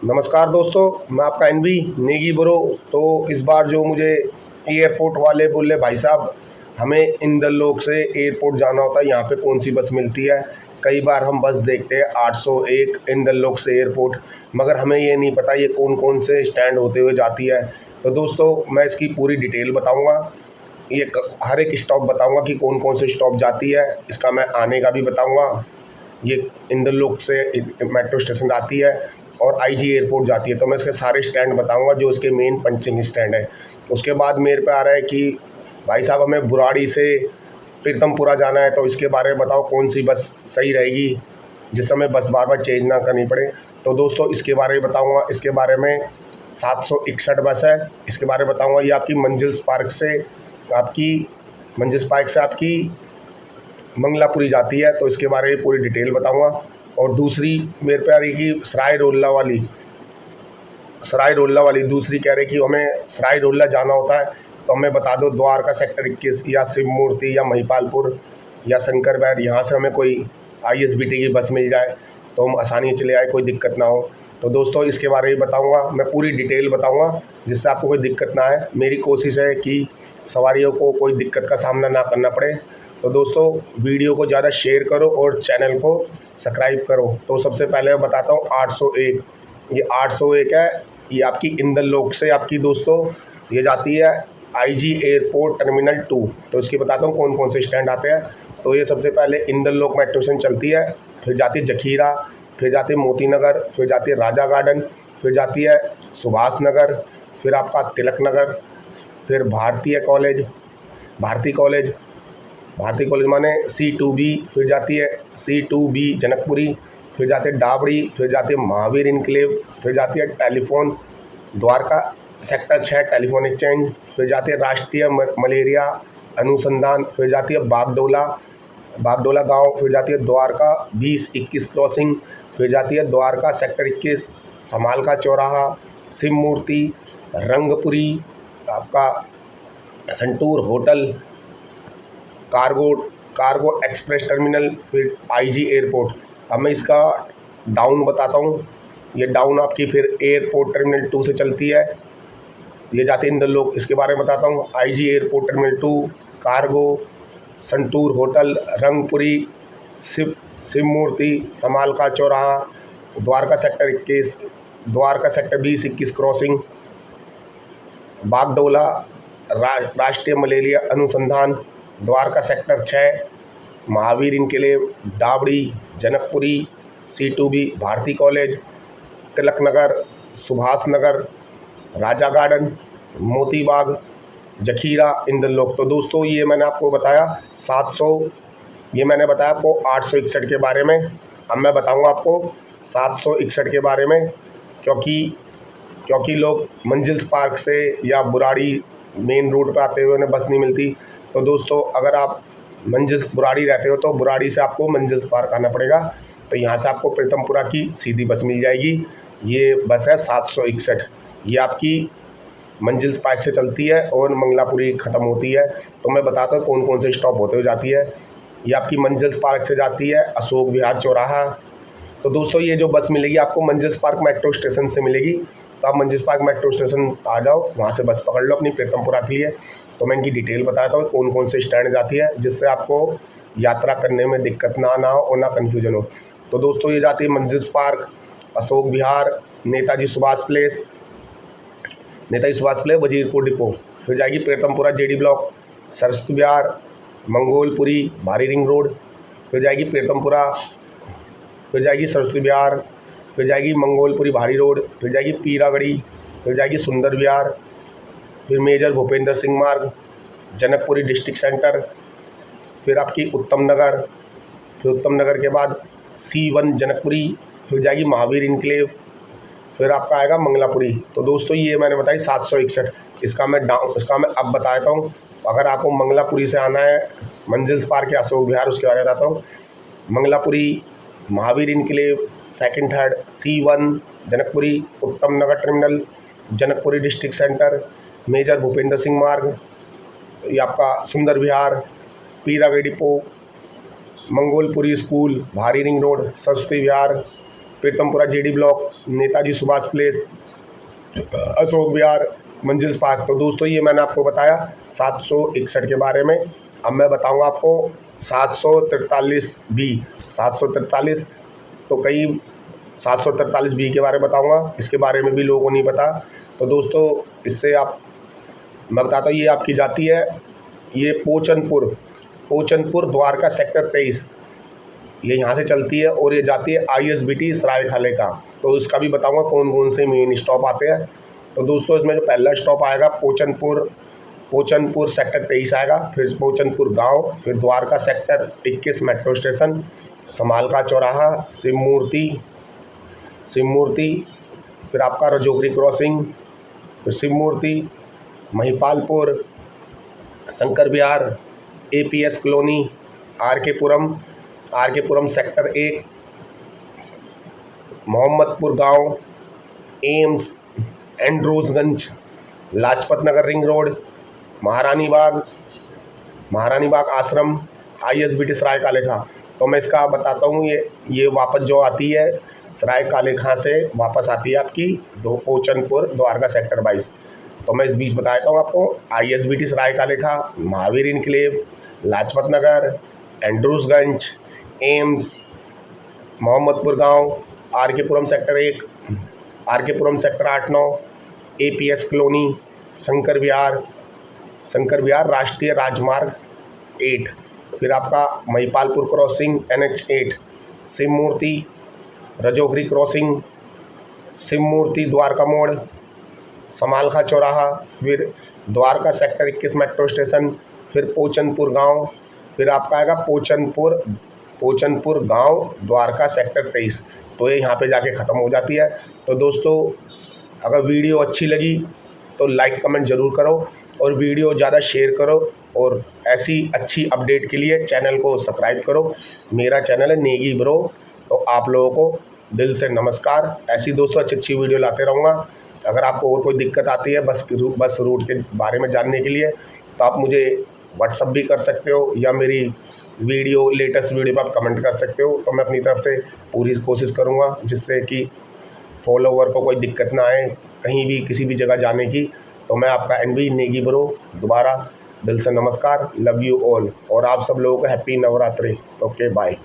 नमस्कार दोस्तों, मैं आपका एनवी नेगी ब्रो। तो इस बार जो मुझे एयरपोर्ट वाले बोले भाई साहब हमें इंदरलोक से एयरपोर्ट जाना होता है, यहाँ पे कौन सी बस मिलती है। कई बार हम बस देखते हैं 801 इंदरलोक से एयरपोर्ट, मगर हमें ये नहीं पता ये कौन कौन से स्टैंड होते हुए जाती है। तो दोस्तों मैं इसकी पूरी डिटेल बताऊँगा, हर एक स्टॉप बताऊँगा कि कौन कौन से स्टॉप जाती है। इसका मैं आने का भी बताऊँगा। ये इंदरलोक से मेट्रो स्टेशन आती है और आईजी एयरपोर्ट जाती है। तो मैं इसके सारे स्टैंड बताऊंगा जो इसके मेन पंचिंग स्टैंड है। उसके बाद मेरे पे आ रहा है कि भाई साहब हमें बुराड़ी से प्रीतमपुरा जाना है, तो इसके बारे में बताओ कौन सी बस सही रहेगी जिस समय बस बार बार चेंज ना करनी पड़े। तो दोस्तों इसके बारे में बताऊँगा। इसके बारे में 761 बस है, इसके बारे में बताऊँगा। ये आपकी मंजिल्स पार्क से आपकी मंगलापुरी जाती है, तो इसके बारे में पूरी डिटेल बताऊंगा। और दूसरी मेरे पे आ रही कि सराय रोल्ला वाली दूसरी कह रही कि हमें सराय रोल्ला जाना होता है, तो हमें बता दो द्वारका सेक्टर 21 या शिव मूर्ति या महिपालपुर या शंकर बैर, यहाँ से हमें कोई ISBT की बस मिल जाए तो हम आसानी से चले आए, कोई दिक्कत ना हो। तो दोस्तों इसके बारे में बताऊँगा, मैं पूरी डिटेल बताऊँगा जिससे आपको कोई दिक्कत ना आए। मेरी कोशिश है कि सवारियों को कोई दिक्कत का सामना ना करना पड़े। तो दोस्तों वीडियो को ज़्यादा शेयर करो और चैनल को सब्सक्राइब करो। तो सबसे पहले मैं बताता हूँ 801। ये 801 है, ये आपकी इंदरलोक से आपकी दोस्तों ये जाती है आईजी एयरपोर्ट टर्मिनल 2। तो इसकी बताता हूँ कौन कौन से स्टैंड आते हैं। तो ये सबसे पहले इंदरलोक मेट्रो स्टेशन चलती है, फिर जाती है जखीरा, फिर जाती है मोती नगर, फिर जाती है राजा गार्डन, फिर जाती है सुभाष नगर, फिर आपका तिलक नगर, फिर भारती कॉलेज माने C2B, फिर जाती है C2B जनकपुरी, फिर जाती है डाबड़ी, फिर जाती है महावीर इनक्लेव, फिर जाती है telephone Dwarka sector 6 telephone exchange, फिर जाती है राष्ट्रीय मलेरिया अनुसंधान, फिर जाती है बागडोला गांव, फिर जाती है द्वारका 20-21 क्रॉसिंग, फिर जाती है द्वारका सेक्टर 21 समाल का चौराहा, शिव मूर्ति, रंगपुरी, आपका संटूर होटल, कार्गो एक्सप्रेस टर्मिनल, फिर आईजी एयरपोर्ट। अब मैं इसका डाउन बताता हूँ। ये डाउन आपकी फिर एयरपोर्ट टर्मिनल 2 से चलती है, ये जाती है इंदरलोक। इसके बारे में बताता हूँ। IG airport terminal 2, cargo, Centaur hotel, Rangpuri, Shiv Murti, समाल का चौराहा, Dwarka sector 21, Dwarka sector 20-21 crossing, Bagdola राष्ट्रीय मलेरिया अनुसंधान, Dwarka sector 6 Mahavir enclave, Dabri, Janakpuri, C2B Bharti college, Tilak Nagar, Subhash Nagar, Raja garden, Moti Bagh, जखीरा, इंदरलोक। तो दोस्तों ये मैंने आपको बताया 700, ये मैंने बताया आपको 861 के बारे में। अब मैं बताऊंगा आपको 761 के बारे में, क्योंकि लोग मंजिल्स पार्क से या बुराड़ी मेन रोड पर आते हुए उन्हें बस नहीं मिलती। तो दोस्तों अगर आप बुराड़ी रहते हो तो बुराड़ी से आपको मंजिल्स पार्क आना पड़ेगा, तो यहाँ से आपको प्रीतमपुरा की सीधी बस मिल जाएगी। ये बस है 761, ये आपकी मंजिल्स पार्क से चलती है और मंगलापुरी ख़त्म होती है। तो मैं बताता हूँ कौन कौन से स्टॉप होते हुए जाती है। ये आपकी मंजिल्स पार्क से जाती है अशोक विहार चौराहा। तो दोस्तों ये जो बस मिलेगी आपको मंजिल्स पार्क मेट्रो स्टेशन से मिलेगी। तो आप मंजिल्स पार्क मेट्रो स्टेशन आ जाओ, वहाँ से बस पकड़ लो अपनी प्रीतमपुरा के लिए। तो मैं इनकी डिटेल बताता हूँ कौन कौन से स्टैंड जाती है, जिससे आपको यात्रा करने में दिक्कत ना हो और ना कन्फ्यूजन हो। तो दोस्तों ये जाती है मंजिल्स park, Ashok Vihar, Netaji Subhash place, Wazirpur depot, फिर जाएगी प्रीतमपुरा JD ब्लॉक, सरस्वती विहार, मंगोलपुरी भारी रिंग रोड, फिर जाएगी प्रीतमपुरा, फिर जाएगी सरस्वती विहार, फिर जाएगी मंगोलपुरी भारी रोड, फिर जाएगी पीरागढ़ी, फिर जाएगी सुंदर विहार, फिर मेजर भूपेंद्र सिंह मार्ग, जनकपुरी डिस्ट्रिक्ट सेंटर, फिर आपकी उत्तम नगर, फिर उत्तम नगर के बाद C1 जनकपुरी, फिर जाएगी महावीर इनक्लेव, फिर आपका आएगा मंगलापुरी। तो दोस्तों ये मैंने बताई 761। इसका मैं अब बताता हूँ। अगर आपको मंगलापुरी से आना है मंजिल्स पार्क या अशोक विहार, उसके बारे में बताता हूँ। Mangalapuri, Mahavir enclave, second third, C1 Janakpuri, Uttam Nagar terminal, Janakpuri district centre, major Bhupendra Singh Marg, ये आपका सुंदर विहार, पीरागढ़ी डिपो, मंगोलपुरी स्कूल, भारी ring road, Saraswati Vihar, Pitampura GD block, Netaji Subhash place, Ashok Vihar, Majlis park. तो दोस्तों ये मैंने आपको बताया 761 के बारे में। अब मैं बताऊंगा आपको 743 बी। 743 तो कई 743 बी के बारे में बताऊंगा, इसके बारे में भी लोगों को नहीं पता। तो दोस्तों इससे आप मैं बताता हूँ, ये आपकी जाती है, ये पोचनपुर द्वारका सेक्टर 23, ये यहाँ से चलती है और ये जाती है ISBT सरायखाले का। तो इसका भी बताऊंगा कौन कौन से मेन स्टॉप आते हैं। तो दोस्तों इसमें जो पहला स्टॉप आएगा पोचनपुर सेक्टर 23 आएगा, फिर पोचनपुर गांव, फिर Dwarka sector 21 metro station, Samalkha चौराहा, शिवमूर्ति, फिर आपका रजोगरी क्रॉसिंग, फिर शिवमूर्ति, महिपालपुर, शंकर विहार, APS colony, are K Puram sector 1, Mohammadpur गांव, AIIMS, एंड्रोजगंज, Lajpat Nagar ring road, महारानी बाग आश्रम, ISBT सरायकाले खां। तो मैं इसका बताता हूँ, ये वापस जो आती है सरायकाले खां से वापस आती है आपकी पोचनपुर द्वारका सेक्टर 22। तो मैं इस बीच बताता हूँ आपको ISBT Sarai Kale Khan, Mahavir enclave, Lajpat Nagar, Andrewsganj, AIIMS, Mohammadpur गांव, R K Puram sector 1, R K Puram sector 8-9, APS colony, Shankar Vihar राष्ट्रीय राजमार्ग 8, फिर आपका Mahipalpur crossing NH8, Shivmurti, Rajokri crossing, Shivmurti Dwarka मोड़, समालखा चौराहा, फिर द्वारका सेक्टर 21 मेट्रो स्टेशन, फिर पोचनपुर गांव, फिर आपका आएगा पोचनपुर गांव द्वारका सेक्टर 23। तो ये यहाँ पे जाके ख़त्म हो जाती है। तो दोस्तों अगर वीडियो अच्छी लगी तो लाइक कमेंट ज़रूर करो और वीडियो ज़्यादा शेयर करो, और ऐसी अच्छी अपडेट के लिए चैनल को सब्सक्राइब करो। मेरा चैनल है नेगी ब्रो। तो आप लोगों को दिल से नमस्कार। ऐसी दोस्तों अच्छी वीडियो लाते रहूँगा। अगर आपको और कोई दिक्कत आती है बस रूट के बारे में जानने के लिए, तो आप मुझे व्हाट्सअप भी कर सकते हो, या मेरी लेटेस्ट वीडियो पर आप कमेंट कर सकते हो। तो मैं अपनी तरफ से पूरी कोशिश करूँगा जिससे कि फॉलोवर को कोई दिक्कत ना आए कहीं भी किसी भी जगह जाने की। तो मैं आपका NB नेगी ब्रो दोबारा दिल से नमस्कार, लव यू ऑल, और आप सब लोगों को हैप्पी नवरात्रि। Okay bye.